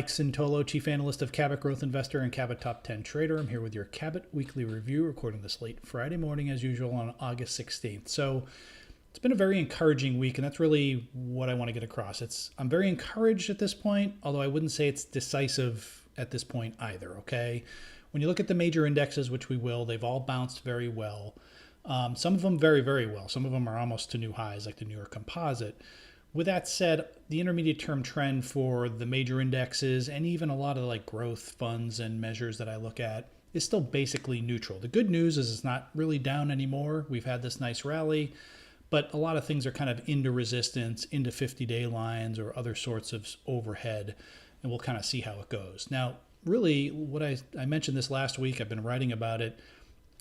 Mike Cintolo, Chief Analyst of Cabot Growth Investor and Cabot Top 10 Trader. I'm here with your Cabot Weekly Review, recording this late Friday morning as usual on August 16th. So it's been a very encouraging week, and that's really what I want to get across. I'm very encouraged at this point, although I wouldn't say it's decisive at this point either, okay? When you look at the major indexes, which we will, they've all bounced very well. Some of them very, very well. Some of them are almost to new highs, like the New York Composite. With that said, the intermediate term trend for the major indexes and even a lot of like growth funds and measures that I look at is still basically neutral. The good news is it's not really down anymore. We've had this nice rally, but a lot of things are kind of into resistance, into 50-day lines or other sorts of overhead, and we'll kind of see how it goes. Now, really, what I mentioned this last week, I've been writing about it.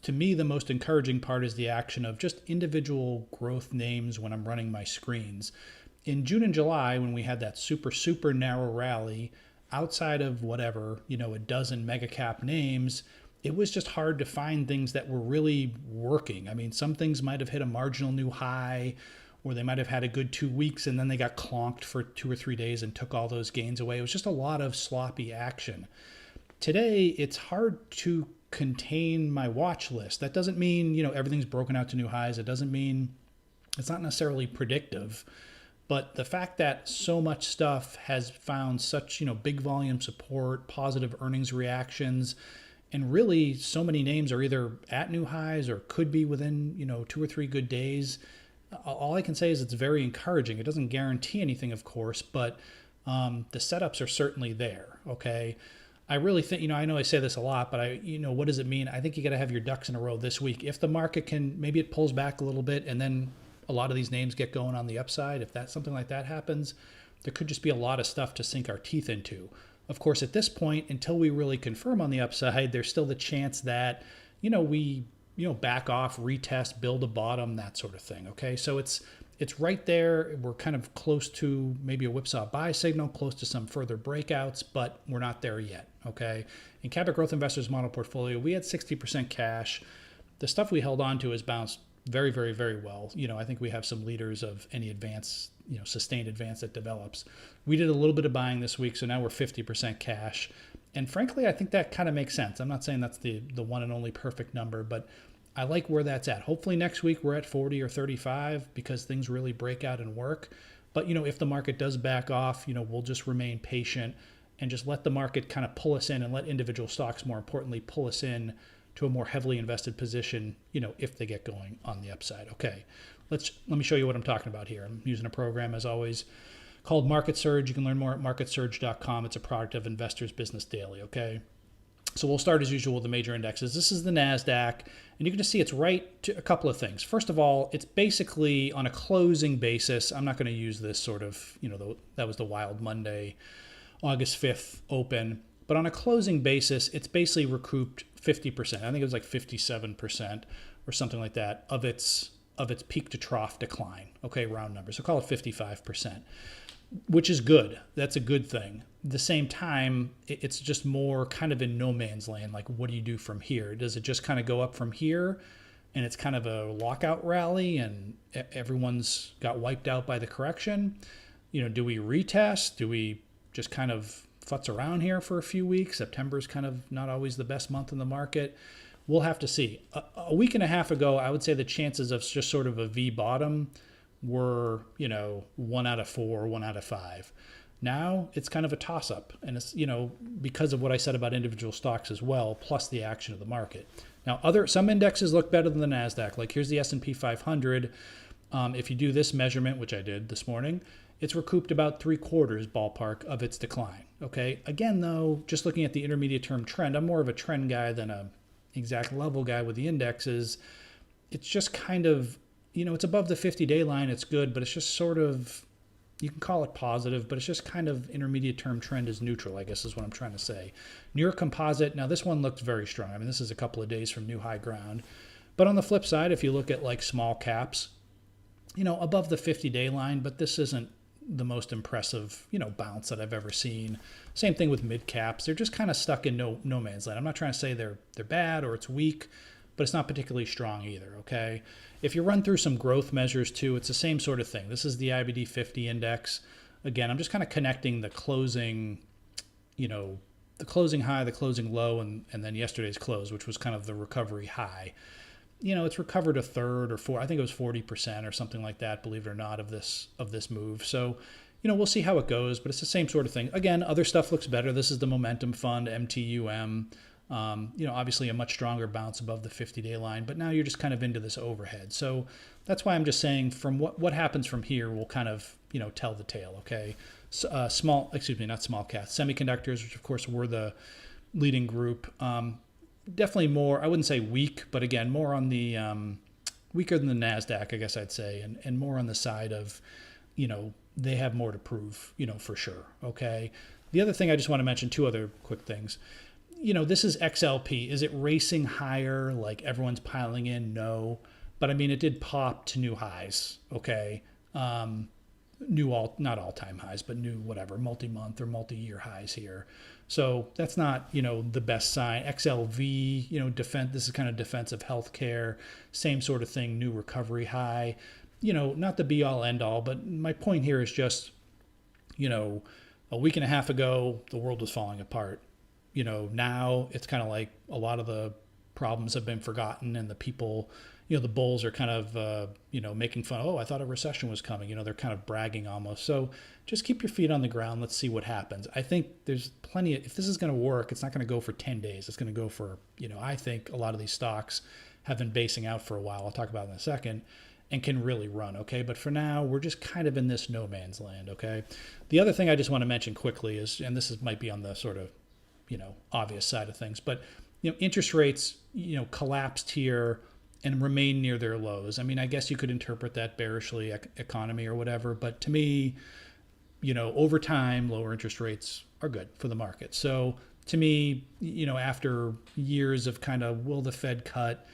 To me, the most encouraging part is the action of just individual growth names when I'm running my screens. In June and July, when we had that super narrow rally, outside of whatever, a dozen mega cap names, it was just hard to find things that were really working. I mean, some things might have hit a marginal new high, or they might have had a good 2 weeks and then they got clonked for 2 or 3 days and took all those gains away. It was just a lot of sloppy action. Today, it's hard to contain my watch list. That doesn't mean, everything's broken out to new highs. It doesn't mean it's not necessarily predictive. But the fact that so much stuff has found such, big volume support, positive earnings reactions, and really so many names are either at new highs or could be within, 2 or 3 good days. All I can say is it's very encouraging. It doesn't guarantee anything, of course, but the setups are certainly there, okay? I really think, I know I say this a lot, but what does it mean? I think you got to have your ducks in a row this week. If the market maybe it pulls back a little bit and then a lot of these names get going on the upside. If something like that happens, there could just be a lot of stuff to sink our teeth into. Of course, at this point, until we really confirm on the upside, there's still the chance that, we, back off, retest, build a bottom, that sort of thing. Okay. So it's right there. We're kind of close to maybe a whipsaw buy signal, close to some further breakouts, but we're not there yet. Okay. In Cabot Growth Investors model portfolio, we had 60% cash. The stuff we held on to has bounced very, very, very well. I think we have some leaders of any advance, sustained advance that develops. We did a little bit of buying this week, so now we're 50% cash. And frankly, I think that kind of makes sense. I'm not saying that's the one and only perfect number, but I like where that's at. Hopefully next week we're at 40 or 35 because things really break out and work. But, if the market does back off, we'll just remain patient and just let the market kind of pull us in and let individual stocks, more importantly, pull us in to a more heavily invested position, if they get going on the upside. Okay, let me show you what I'm talking about here. I'm using a program, as always, called Market Surge. You can learn more at marketsurge.com. It's a product of Investors Business Daily, okay? So we'll start as usual with the major indexes. This is the NASDAQ, and you can just see it's right to a couple of things. First of all, it's basically on a closing basis. I'm not going to use this sort of, that was the wild Monday, August 5th open. But on a closing basis, it's basically recouped 50%. I think it was like 57% or something like that of its peak to trough decline. Okay, round numbers. So call it 55%, which is good. That's a good thing. At the same time, it's just more kind of in no man's land. Like, what do you do from here? Does it just kind of go up from here and it's kind of a lockout rally and everyone's got wiped out by the correction? Do we retest? Do we just kind of futz around here for a few weeks? September is kind of not always the best month in the market. We'll have to see. A week and a half ago, I would say the chances of just sort of a V bottom were, 1 out of 4, 1 out of 5. Now it's kind of a toss-up, and it's, because of what I said about individual stocks as well, plus the action of the market. Now, some indexes look better than the NASDAQ. Like here's the S&P 500. If you do this measurement, which I did this morning, it's recouped about 3/4 ballpark of its decline. Okay. Again, though, just looking at the intermediate term trend, I'm more of a trend guy than a exact level guy with the indexes. It's just kind of, it's above the 50-day line. It's good, but it's just sort of, you can call it positive, but it's just kind of intermediate term trend is neutral, I guess is what I'm trying to say. New York Composite. Now this one looked very strong. I mean, this is a couple of days from new high ground. But on the flip side, if you look at like small caps, above the 50-day line, but this isn't the most impressive, bounce that I've ever seen. Same thing with mid caps. They're just kind of stuck in no man's land. I'm not trying to say they're bad or it's weak, but it's not particularly strong either, okay? If you run through some growth measures too, it's the same sort of thing. This is the IBD 50 index. Again, I'm just kind of connecting the closing the closing high, the closing low, and then yesterday's close, which was kind of the recovery high. It's recovered a third or four. I think it was 40% or something like that, believe it or not, of this move. So, we'll see how it goes, but it's the same sort of thing. Again, other stuff looks better. This is the momentum fund, MTUM. Obviously a much stronger bounce above the 50-day line, but now you're just kind of into this overhead. So that's why I'm just saying from what happens from here will kind of, tell the tale, okay? So, not small caps, semiconductors, which of course were the leading group. Definitely more, I wouldn't say weak, but again, more on the weaker than the NASDAQ, I guess I'd say, and more on the side of, they have more to prove, for sure, okay? The other thing I just want to mention, two other quick things. This is XLP. Is it racing higher like everyone's piling in? No. But I mean, it did pop to new highs, okay? Not all-time highs, but new whatever, multi-month or multi-year highs here. So that's not, the best sign. XLV, this is kind of defensive healthcare, same sort of thing, new recovery high. Not the be-all, end-all, but my point here is just, a week and a half ago, the world was falling apart. Now it's kind of like a lot of the problems have been forgotten, and the people, the bulls are kind of, making fun. Oh, I thought a recession was coming. They're kind of bragging almost. So just keep your feet on the ground. Let's see what happens. I think there's plenty if this is going to work, it's not going to go for 10 days. It's going to go for, I think a lot of these stocks have been basing out for a while. I'll talk about it in a second, and can really run, okay? But for now, we're just kind of in this no man's land, okay? The other thing I just want to mention quickly is, and might be on the sort of, obvious side of things, but, interest rates, collapsed here and remain near their lows. I mean, I guess you could interpret that bearishly, economy or whatever, but to me, over time, lower interest rates are good for the market. So to me, after years of kind of, will the Fed cut?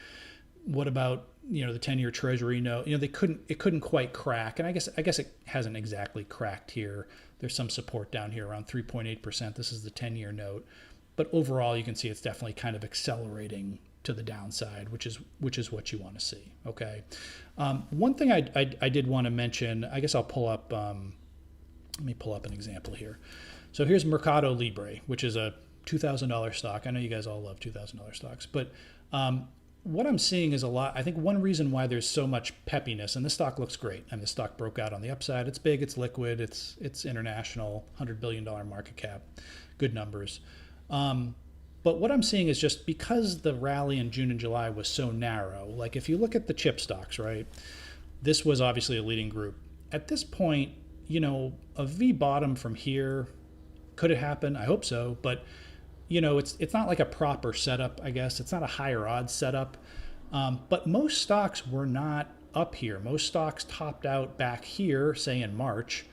What about, the 10-year Treasury note? it couldn't quite crack. And I guess it hasn't exactly cracked here. There's some support down here around 3.8%. This is the 10-year note. But overall, you can see it's definitely kind of accelerating to the downside, which is what you want to see. Okay. One thing I did want to mention, I guess I'll pull up, let me pull up an example here. So here's Mercado Libre, which is a $2,000 stock. I know you guys all love $2,000 stocks, but what I'm seeing is I think one reason why there's so much peppiness, and this stock looks great, and the stock broke out on the upside. It's big, it's liquid, it's international, $100 billion market cap, good numbers. But what I'm seeing is just because the rally in June and July was so narrow, like if you look at the chip stocks, right, this was obviously a leading group. At this point, a V bottom from here, could it happen? I hope so, but it's not like a proper setup, I guess. It's not a higher odds setup. But most stocks were not up here. Most stocks topped out back here, say in March,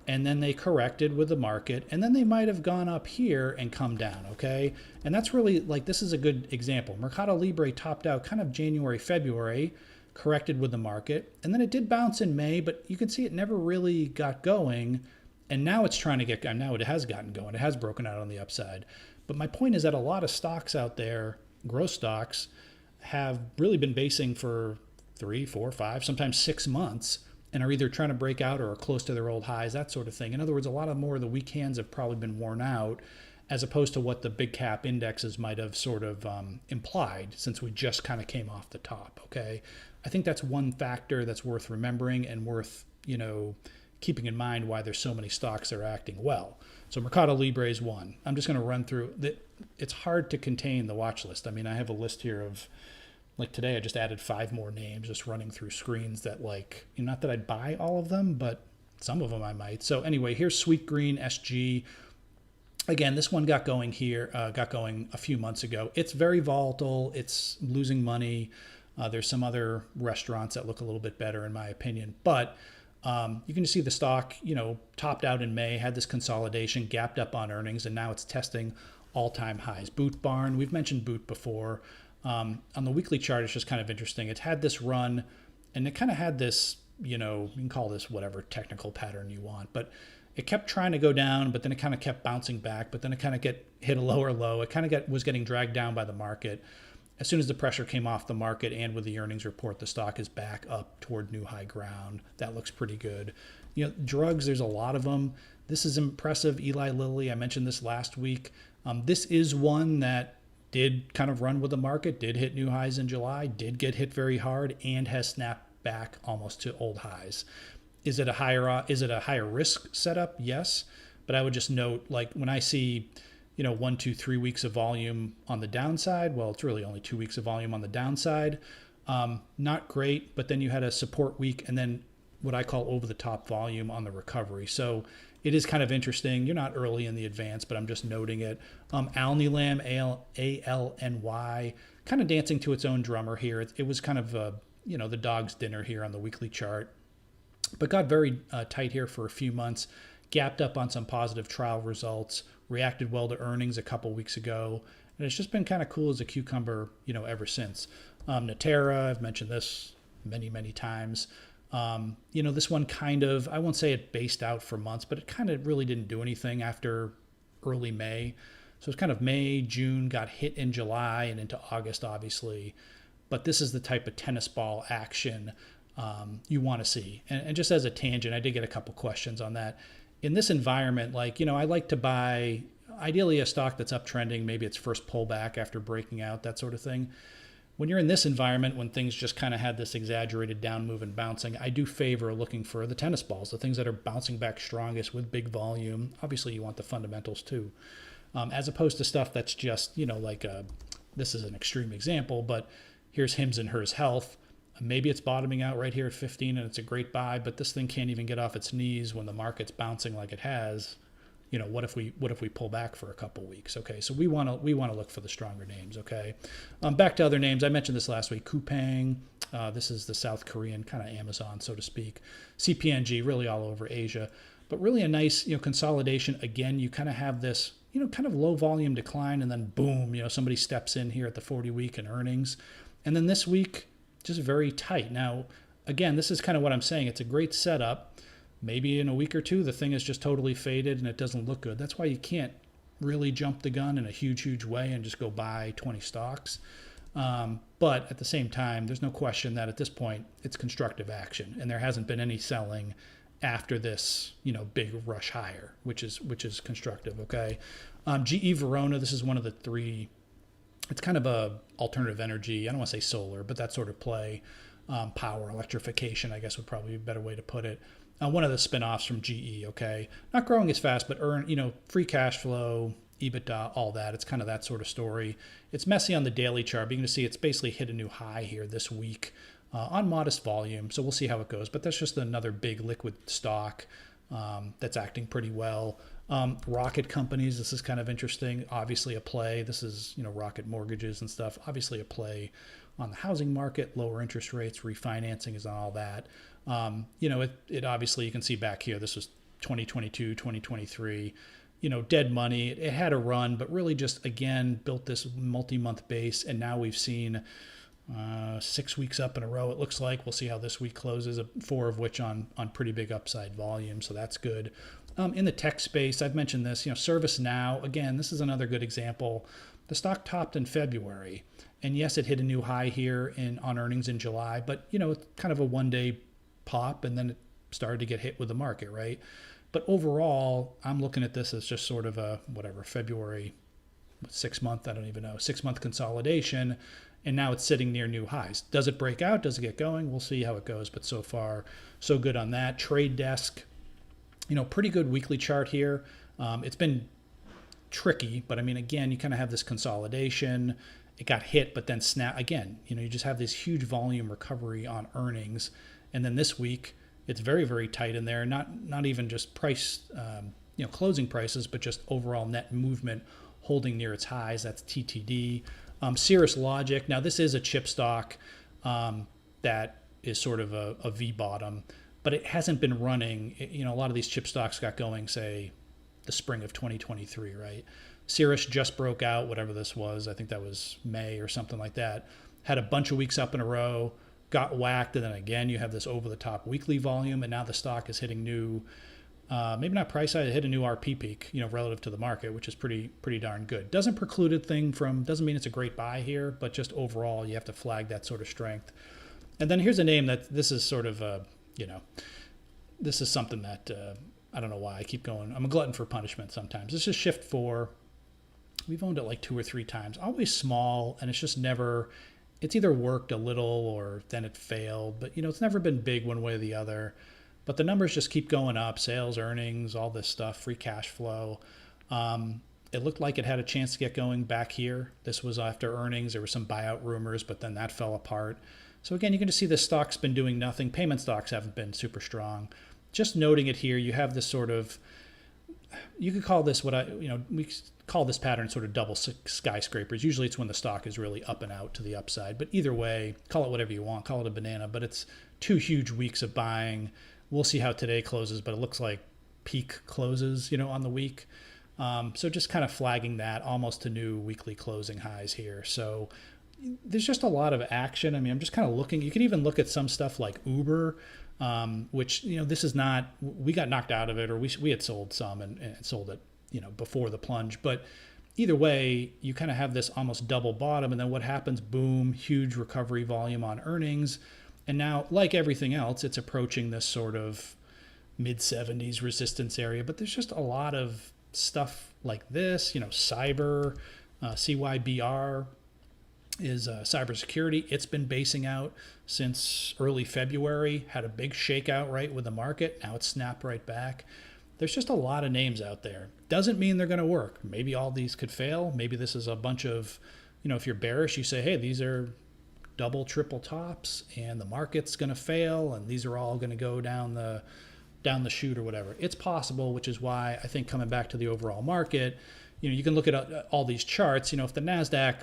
and then they corrected with the market, and then they might have gone up here and come down, okay? And that's really, this is a good example. Mercado Libre topped out kind of January, February, corrected with the market, and then it did bounce in May, but you can see it never really got going, and now it's trying to get going. Now it has gotten going. It has broken out on the upside. But my point is that a lot of stocks out there, growth stocks, have really been basing for 3, 4, 5, sometimes 6 months, and are either trying to break out or are close to their old highs, that sort of thing. In other words, a lot more of the weak hands have probably been worn out, as opposed to what the big cap indexes might have sort of implied, since we just kind of came off the top, okay? I think that's one factor that's worth remembering and worth, keeping in mind why there's so many stocks that are acting well. So Mercado Libre is one. I'm just going to run through that. It's hard to contain the watch list. I mean, I have a list here of, like today, I just added 5 more names, just running through screens that not that I'd buy all of them, but some of them I might. So anyway, here's Sweet Green SG. Again, this one got going a few months ago. It's very volatile. It's losing money. There's some other restaurants that look a little bit better in my opinion, but you can see the stock, topped out in May, had this consolidation, gapped up on earnings, and now it's testing all-time highs. Boot Barn, we've mentioned Boot before. On the weekly chart, it's just kind of interesting. It's had this run, and it kind of had this, you can call this whatever technical pattern you want, but it kept trying to go down, but then it kind of kept bouncing back, but then it kind of hit a lower low. It kind of was getting dragged down by the market. As soon as the pressure came off the market and with the earnings report, the stock is back up toward new high ground. That looks pretty good. Drugs, there's a lot of them. This is impressive. Eli Lilly, I mentioned this last week. This is one that did kind of run with the market, did hit new highs in July, did get hit very hard, and has snapped back almost to old highs. Is it a higher risk setup? Yes, but I would just note, like when I see 1, 2, 3 weeks of volume on the downside, well, it's really only 2 weeks of volume on the downside. Not great, but then you had a support week and then what I call over the top volume on the recovery. So it is kind of interesting. You're not early in the advance, but I'm just noting it. ALNY, ALNY, kind of dancing to its own drummer here. It was kind of, the dog's dinner here on the weekly chart, but got very tight here for a few months, gapped up on some positive trial results, reacted well to earnings a couple weeks ago, and it's just been kind of cool as a cucumber, ever since. NTRA, I've mentioned this many times. This one kind of, I won't say it based out for months, but it kind of really didn't do anything after early May. So it's kind of May, June, got hit in July and into August, obviously. But this is the type of tennis ball action you want to see. And just as a tangent, I did get a couple questions on that. In this environment, I like to buy ideally a stock that's uptrending, maybe its first pullback after breaking out, that sort of thing. When you're in this environment, when things just kind of had this exaggerated down move and bouncing, I do favor looking for the tennis balls, the things that are bouncing back strongest with big volume. Obviously, you want the fundamentals too, as opposed to stuff that's just, this is an extreme example, but here's Hims and Hers Health. Maybe it's bottoming out right here at 15 and it's a great buy, but this thing can't even get off its knees when the market's bouncing like it has. What if we pull back for a couple weeks? Okay, so we want to look for the stronger names. Okay, back to other names. I mentioned this last week. Coupang. This is the South Korean kind of Amazon, so to speak. CPNG, really all over Asia, but really a nice consolidation. Again, you kind of have this kind of low volume decline, and then boom, somebody steps in here at the 40-week in earnings, and then this week just very tight. Now, again, this is kind of what I'm saying. It's a great setup. Maybe in a week or two, the thing is just totally faded and it doesn't look good. That's why you can't really jump the gun in a huge way and just go buy 20 stocks. But at the same time, there's no question that at this point, it's constructive action. And there hasn't been any selling after this, big rush higher, which is constructive, okay? GE Verona, this is one of the three. It's kind of a alternative energy. I don't want to say solar, but that sort of play. Power, electrification, I guess would probably be a better way to put it. One of the spinoffs from GE, okay? Not growing as fast, but free cash flow, EBITDA, all that. It's kind of that sort of story. It's messy on the daily chart, but you're going to see it's basically hit a new high here this week on modest volume. So we'll see how it goes. But that's just another big liquid stock that's acting pretty well. Rocket companies, this is kind of interesting. Obviously a play. This is, rocket mortgages and stuff. Obviously a play on the housing market, lower interest rates, refinancing is on all that. It obviously, you can see back here, this was 2022, 2023, dead money. It had a run, but really just, again, built this multi-month base. And now we've seen 6 weeks up in a row, it looks like. We'll see how this week closes, 4 of which on pretty big upside volume. So that's good. In the tech space, I've mentioned this, ServiceNow, again, this is another good example. The stock topped in February. And yes, it hit a new high here on earnings in July, but it's kind of a one-day pop, and then it started to get hit with the market, right? But overall, I'm looking at this as just sort of a February 6-month, I don't even know, 6-month consolidation, and now it's sitting near new highs. Does it break out? Does it get going? We'll see how it goes, but so far, so good on that. Trade Desk, pretty good weekly chart here. It's been tricky, but I mean, again, you kind of have this consolidation. It got hit, but then snap again. You just have this huge volume recovery on earnings. And then this week, it's very tight in there. Not even just price, closing prices, but just overall net movement holding near its highs. That's TTD. Cirrus Logic. Now, this is a chip stock that is sort of a V bottom, but it hasn't been running. A lot of these chip stocks got going, say, the spring of 2023, right? Cirrus just broke out, whatever this was. I think that was May or something like that. Had a bunch of weeks up in a row, got whacked, and then again, you have this over-the-top weekly volume, and now the stock is hitting new, maybe not price side, it hit a new RP peak, relative to the market, which is pretty darn good. Doesn't preclude a thing doesn't mean it's a great buy here, but just overall, you have to flag that sort of strength. And then here's a name that this is sort of, this is something that I don't know why I keep going. I'm a glutton for punishment sometimes. This is shift 4. We've owned it like 2 or 3 times, always small, and it's just never, it's either worked a little or then it failed, but it's never been big one way or the other. But the numbers just keep going up, sales, earnings, all this stuff, free cash flow. It looked like it had a chance to get going back here. This was after earnings. There were some buyout rumors, but then that fell apart. So again, you can just see the stock's been doing nothing. Payment stocks haven't been super strong. Just noting it here, you have this sort of, you could call this we call this pattern sort of double skyscrapers. Usually it's when the stock is really up and out to the upside. But either way, call it whatever you want. Call it a banana. But it's 2 huge weeks of buying. We'll see how today closes, but it looks like peak closes, on the week. So just kind of flagging that almost to new weekly closing highs here. So there's just a lot of action. I mean, I'm just kind of looking. You can even look at some stuff like Uber, which, this is not, we got knocked out of it, or we had sold some and sold it, before the plunge. But either way, you kind of have this almost double bottom. And then what happens? Boom, huge recovery volume on earnings. And now, like everything else, it's approaching this sort of mid-70s resistance area. But there's just a lot of stuff like this, cyber, CYBR is cybersecurity. It's been basing out since early February, had a big shakeout right with the market. Now it's snapped right back. There's just a lot of names out there. Doesn't mean they're going to work. Maybe all these could fail. Maybe this is a bunch of, if you're bearish, you say, hey, these are double, triple tops and the market's going to fail and these are all going to go down the chute or whatever. It's possible, which is why I think coming back to the overall market, you can look at all these charts. If the NASDAQ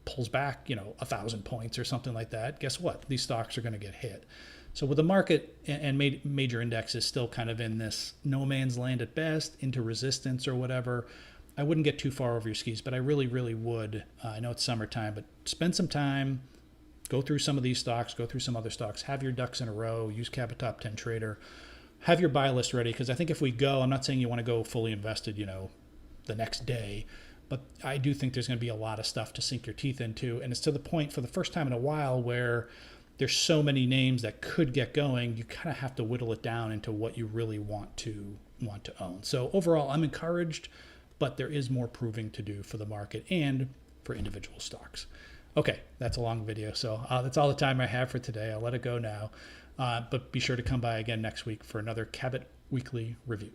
pulls back, 1,000 points or something like that, guess what? These stocks are going to get hit. So with the market and major indexes still kind of in this no man's land at best, into resistance or whatever, I wouldn't get too far over your skis, but I really, really would. I know it's summertime, but spend some time, go through some of these stocks, go through some other stocks, have your ducks in a row, use Cabot Top 10 Trader, have your buy list ready, because I think if we go, I'm not saying you want to go fully invested, the next day, but I do think there's going to be a lot of stuff to sink your teeth into. And it's to the point for the first time in a while where there's so many names that could get going, you kind of have to whittle it down into what you really want to own. So overall, I'm encouraged, but there is more proving to do for the market and for individual stocks. Okay, that's a long video, so that's all the time I have for today. I'll let it go now, but be sure to come by again next week for another Cabot Weekly Review.